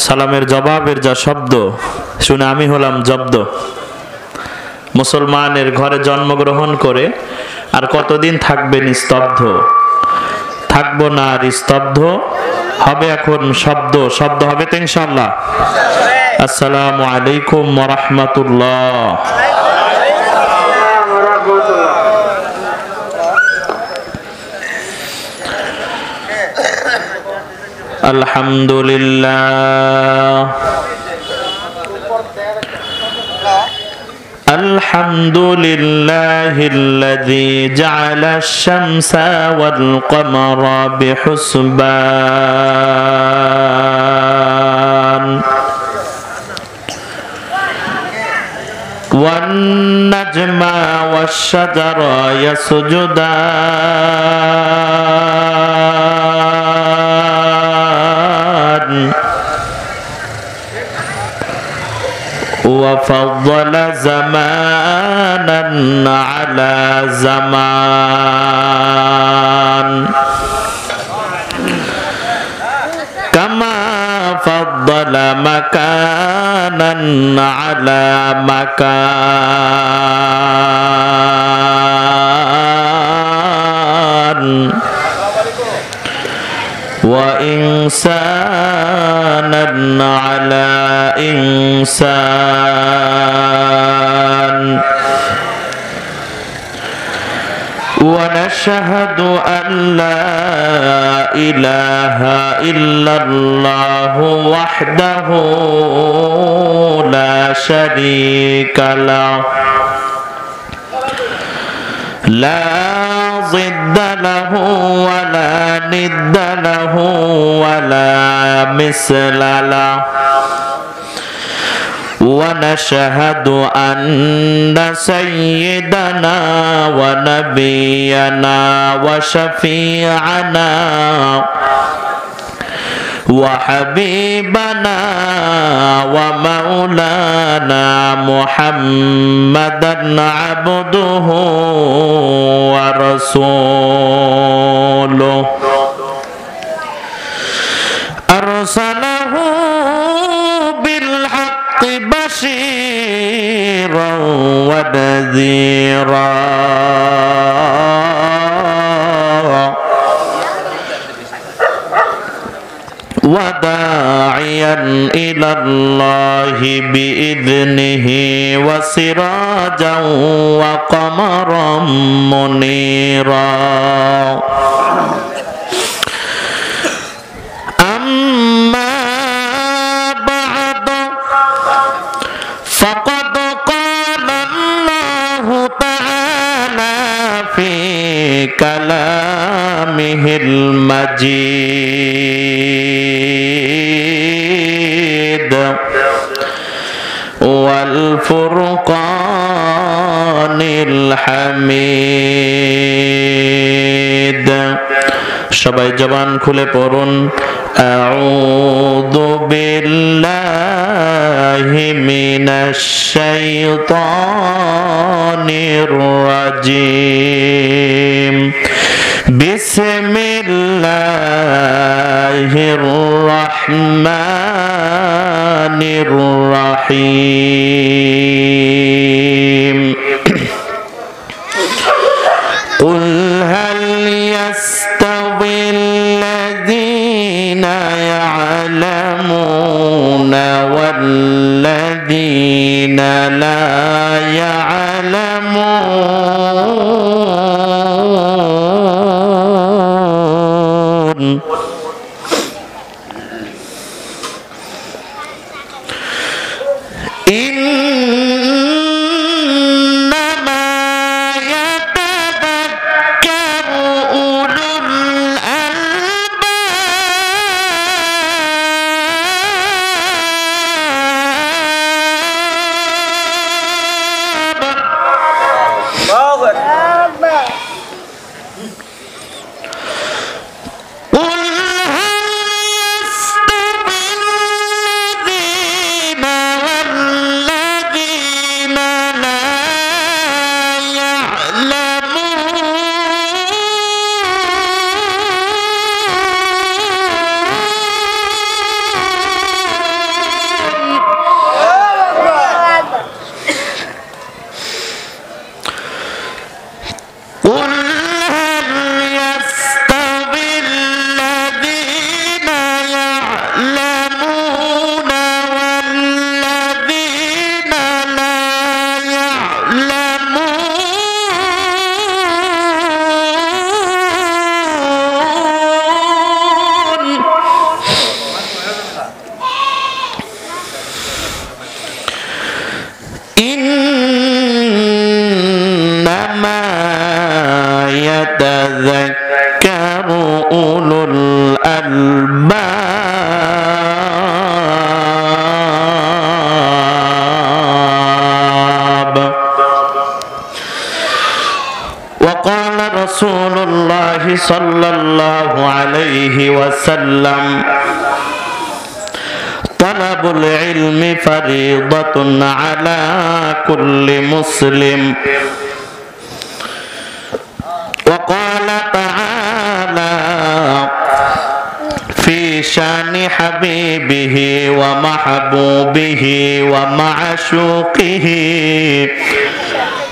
সালামের জবাবের যা শব্দ শুনে আমি হলাম জব্দ। মুসলমানের ঘরে জন্মগ্রহণ করে আর কতদিন থাকবেন স্তব্ধ? থাকবো না আর স্তব্ধ, হবে এখন শব্দ, শব্দ হবে তো ইনশাআল্লাহ। আসসালামু আলাইকুম ওয়া রাহমাতুল্লাহ। আলহামদুলিল্লাহ আলহামদুলিল্লাহিল্লাযী জা'আলা আশ-শামসা ওয়াল কমারা বিহুসবান ওয়ান নাজমা ওয়াশ-শাজারা ইয়াসজুদান وفضل زمانا على زمان كما فضل مكانا على مكان وإنسانا على إنسان ونشهد أن لا إله إلا الله وحده لا شريك له لا ضد له ولا ند له ولا مثل له ونشهد أن سيدنا ونبينا وشفيعنا وحبيبنا ومولانا محمدا عبده ورسوله أرسله بالحق بشيرا ونذيرا وداعيا إلى الله بإذنه وسراجا وقمرا منيرا أما بعد فقد قال الله تعالى في كلامه المجيد والفرقان الحميد সবাই জবান খুলে পড়ুন আউযু বিল্লাহি মিনাশ শাইতানির রাজিম বিসমিল্লাহির রাহমানির রাহিম قل هل يستوي الذين يعلمون والذين لا يعلمون قل وسلم طلب العلم فريضة على كل مسلم وقال تعالى في شان حبيبه ومحبوبه ومعشوقه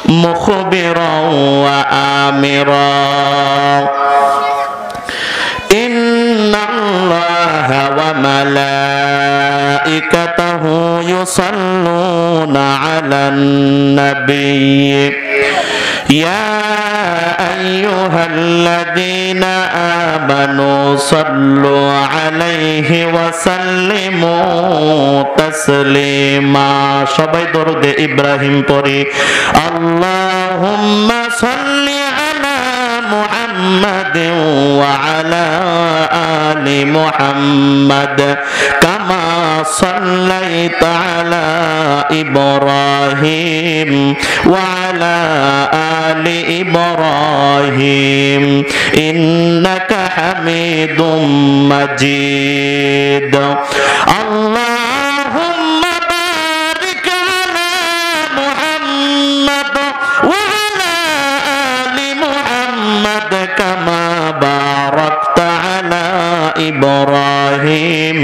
مخبرا وآمرا إن الله وملائكته يصلون على النبي يا أيها الذين آمنوا صلوا عليه وسلموا تسليما সবাই দরুদে ইব্রাহিম পড়ি اللهم صل على محمد وعلى آل محمد كما صليت على إبراهيم وعلى آل إبراهيم إنك حميد مجيد اللهم بارك على محمد وعلى آل محمد كما باركت على إبراهيم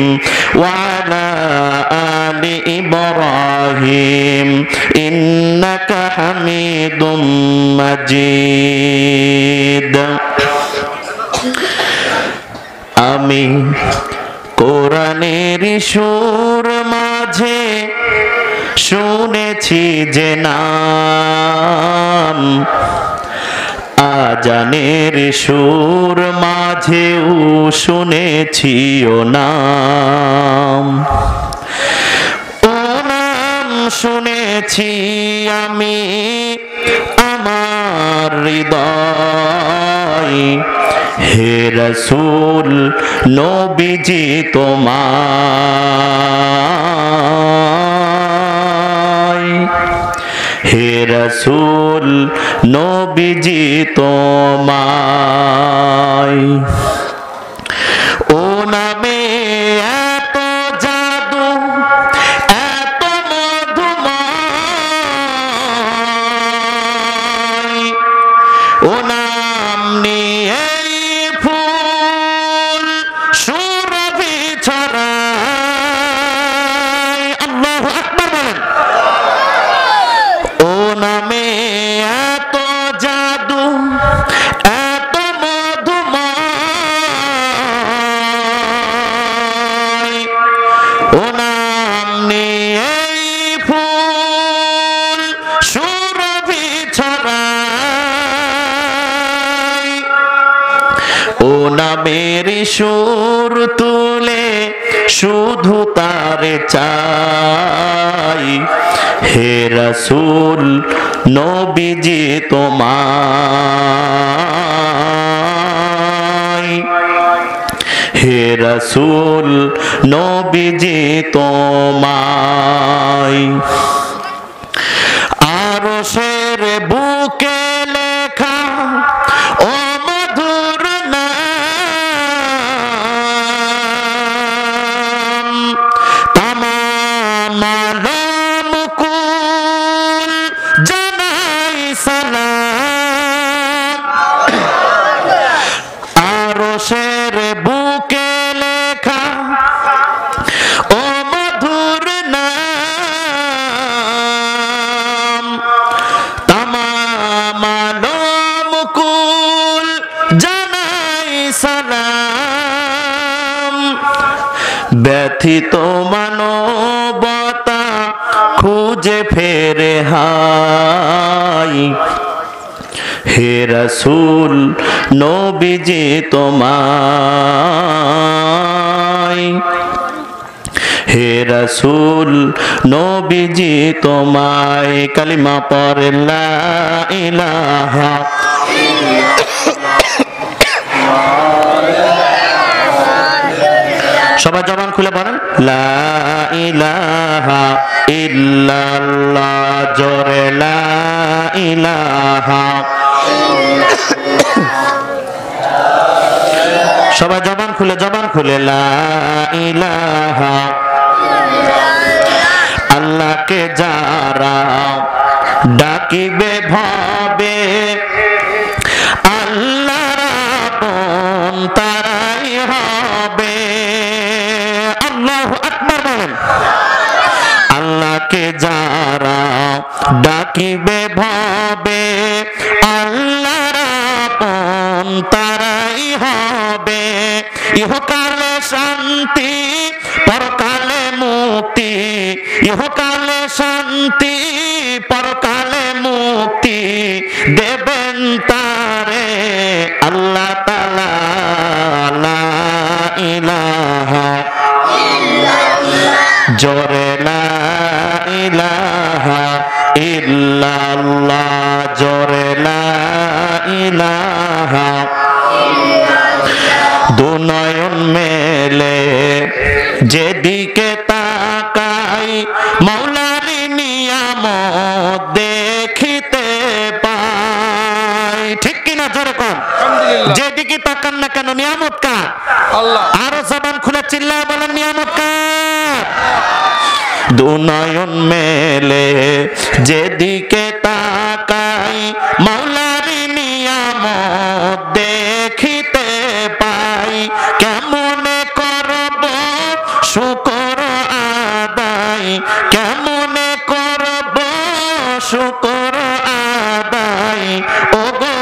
وعلى آل إبراهيم إنك حميد مجيد আমি কোরআনের সুর মাঝে শুনেছি যে নাম আজানের সুর মাঝেও শুনেছি ও নাম ও নাম শুনেছি আমি আমার হৃদয় হে রাসূল নবীজি তোমায় হে রাসূল নবীজি তোমায় ও নামে এত জাদু এত মধুময় ও নাম নিয়ে ফুল সুরভি ছড়ায় আল্লাহু আকবার বলেন ও নামে এত জাদু এত মধুময় ও নাম নিয়ে ফুল সুরভি ছড়ায় ও নামের সুর তুলে শুধু তারে চাই হে রাসূল নবীজি তোমায় হে রাসূল নবীজি তোমায় আরশের বুকে লেখা ও মধুর নাম তামাম আলম কুল জানাই সালাম আরশের বুকে লেখা ও মধুর নাম তামাম আলম কুল জানাই সালাম ব্যথিত মানবতা খুঁজে ফেরে হাই হে রাসূল নবীজি তোমায় হে রাসূল নবীজি তোমায় কালিমা পড়ে লা ইলাহা সবাই জবান খুলে বলেন লা ইলাহা ইল্লাল্লাহ জোরে লা ইলাহা সবাই জবান জবান খুলে লা ইলাহা আল্লাহকে যারা ডাকিবে ভাবে আল্লাহর আপন তারাই হবে। আল্লাহু আকবার বলেন। আল্লাহকে যারা ডাকিবে ভাবে আল্লাহর আপন তারাই হবে। ইহকালে শান্তি পরকালে মুক্তি, ইহকালে শান্তি পরকালে মুক্তি দেবেন তারে আল্লাহ তাআলা। লা ইলাহা জোরে লা ইলাহা ইল্লাল্লাহ, জোরে লা ইলাহা। দুনয়ন মেলে যেদিকে তাকাই মৌলারি নিয়ামত দেখিতে পাই। ঠিক কিনা জোরে কোন? যেদিকে তাকান না কেন নিয়ামত কার? আল্লাহ। আরো জবান খুলে চিল্লায় বলেন নিয়ামত কার? দুনয়ন মেলে যেদিকে তাকাই মৌলারি নিয়ামত দেখিতে পাই। কেমনে করব শুকর আদায়, কেমনে করব শুকর আদায় ও গো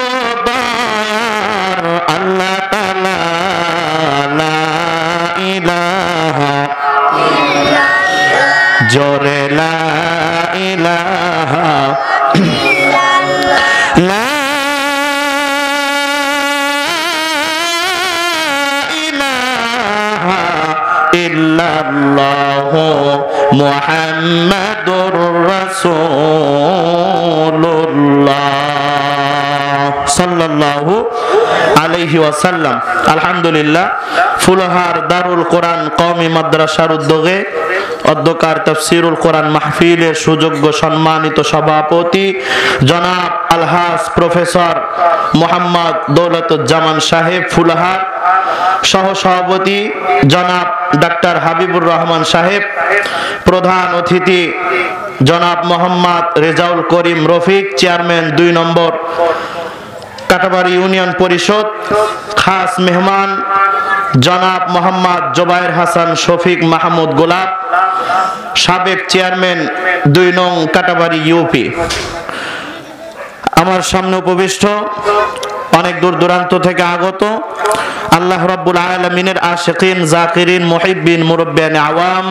দয়ার আল্লাহ তাআলা। লা ইলাহা জোরে লা ইলাহা লা ইলাহা ইল্লাল্লাহু মুহাম্মাদুর রাসূলুল্লাহ সাল্লাল্লাহু আলাইহি ওয়াসাল্লাম। আলহামদুলিল্লাহ, ফুলহার দারুল কোরআন কওমি মাদ্রাসার উদ্যোগে অধ্যকার তাফসীরুল কোরআন মাহফিলের সুযোগ্য সম্মানিত সভাপতি জনাব আলহাজ প্রফেসর মোহাম্মদ দৌলতুজ্জামান সাহেব ফুলহার, সহ সভাপতি জনাব ডাক্তার হাবিবুর রহমান সাহেব, প্রধান অতিথি জনাব মোহাম্মদ রেজাউল করিম রফিক, চেয়ারম্যান 2 নম্বর কাটাবাড়ি ইউনিয়ন পরিষদ, খাস মেহমান জনাব মোহাম্মদ জোবায়ের হাসান শফিক মাহমুদ গোলাপ, সাবেক চেয়ারম্যান 2 নং কাটাবাড়ি ইউপি। আমার সামনে উপবিষ্ট অনেক দূর দূরান্ত থেকে আগত আল্লাহ রাব্বুল আলামিনের আশিকিন, জাকিরিন, মুহিব্বিন, মুরব্বিয়ান আওয়াম,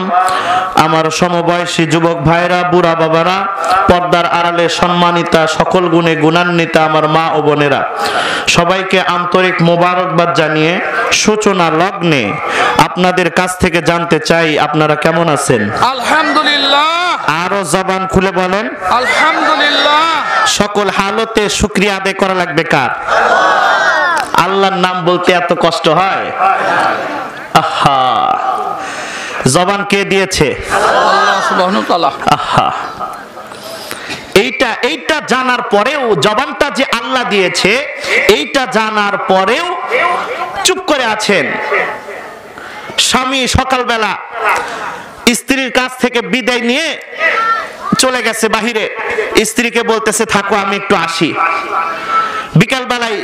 আমার সমবয়সী যুবক ভাইরা, বুড়া বাবারা, পর্দার আড়ালে সম্মানিতা, সকল গুণে গুণান্বিতা আমার মা ও বোনেরা, সবাইকে আন্তরিক মোবারকবাদ জানিয়ে সূচনা লগ্নে আপনাদের কাছ থেকে জানতে চাই আপনারা কেমন আছেন? আলহামদুলিল্লাহ। আরো জবান খুলে বলেন আলহামদুলিল্লাহ। সকল হালতে শুকরিয়া আদায় করা লাগবে কার? আল্লাহর নাম বলতে এত কষ্ট হয়? আহা, জবান কে দিয়েছে? আল্লাহ সুবহানাহু ওয়া তাআলা। আহা, এইটা জানার পরেও, জবানটা যে আল্লাহ দিয়েছে এইটা জানার পরেও চুপ করে আছেন। স্বামী সকালবেলা স্ত্রীর কাছ থেকে বিদায় নিয়ে চলে গেছে বাহিরে, স্ত্রীকে বলতেছে থাকো আমি একটু আসি। বিকাল বেলায়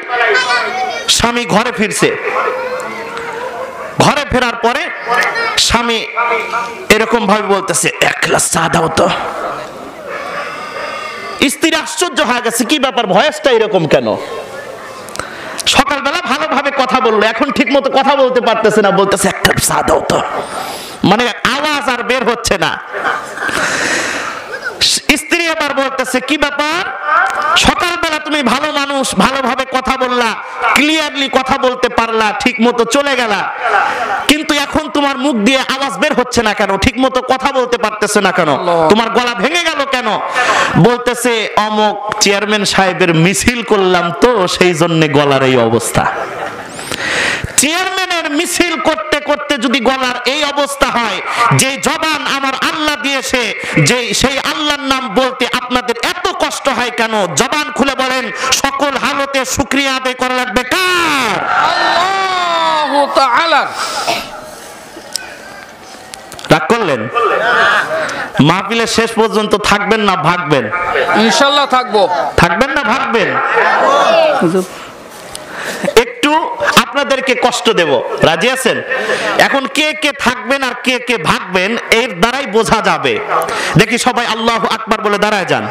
স্বামী ঘরে ফিরছে, ঘরে ফেরার পরে স্বামী এরকম ভাবে বলতেছে 1 গ্লাস চা দাও তো। স্ত্রী আশ্চর্য হয়ে গেছে, কি ব্যাপার, ভয়েসটা এরকম কেন? সকালবেলা ভালোভাবে কথা বললো, এখন ঠিক মতো কথা বলতে পারতেছে না, বলতেছে 1 কাপ চা দাও তো, মানে আওয়াজ আর বের হচ্ছে না। স্ত্রী আবার বলতেছে কি ব্যাপার, সকালবেলা তুমি ভালো মানুষ, ভালোভাবে কথা বললা, ক্লিয়ারলি কথা বলতে পারলা, ঠিক মতো চলে গেলা, কিন্তু এখন তোমার মুখ দিয়ে আওয়াজ বের হচ্ছে না কেন, ঠিক মতো কথা বলতে পারতেছে না কেন, তোমার গলা ভেঙে গেল কেন? বলতেছে অমুক চেয়ারম্যান সাহেবের মিছিল করলাম তো সেই জন্য গলার এই অবস্থা। চেয়ারম্যানের মিছিল করতে করতে যদি গলার এই অবস্থা হয়, যে জবান আমার আল্লাহ দিয়েছে, যে সেই আল্লাহর নাম বলতে আপনাদের এত কষ্ট হয় কেন? জবান খুলে বলেন সকল হালতে শুকরিয়া আদায় করা লাগবে কার? আল্লাহ। আল্লাহু তাআলা। রাগ করলেন? মাহফিলের শেষ পর্যন্ত থাকবেন না ভাগবেন? ইনশাআল্লাহ থাকবো। থাকবেন না ভাগবেন? একটু আপনাদেরকে কষ্ট দেব, রাজি আছেন? এখন কে কে থাকবেন আর কে কে ভাগবেন এর দ্বারাই বোঝা যাবে। দেখি সবাই আল্লাহু আকবার বলে দাঁড়ায় যান,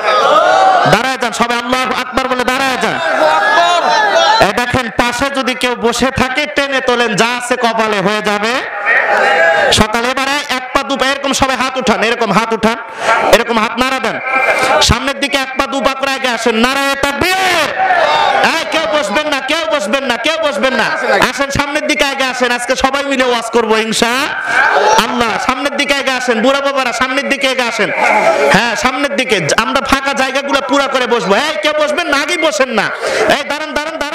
দাঁড়ায় যান, সবাই আল্লাহু আকবার বলে দাঁড়ায় যান। এই দেখেন পাশে যদি কেউ বসে থাকে টেনে তোলেন, যা আছে কপালে হয়ে যাবে সকালে। এবারে এক পা দু পা এরকম সবাই হাত উঠান, এরকম হাত উঠান, এরকম হাত নাড়া দেন, সামনের দিকে এক পা দু পা করে আগে আসেন, নারায়ে তাকবীর। এই কেউ বসবেন না, কেউ বসবেন না, কেউ বসবেন না, আসেন সামনের দিকে আগে আসেন। আজকে সবাই মিলে ওয়াজ করব ইনশাআল্লাহ। সামনের দিকে আগে আসেন, বুড়া বাবারা সামনের দিকে আগে আসেন। হ্যাঁ সামনের দিকে, আমরা ফাঁকা জায়গাগুলো পুরো করে বসবো। এই কেউ বসবেন না, আগেই বসেন না। এই দাঁড়ান দাঁড়ান দাঁড়ান।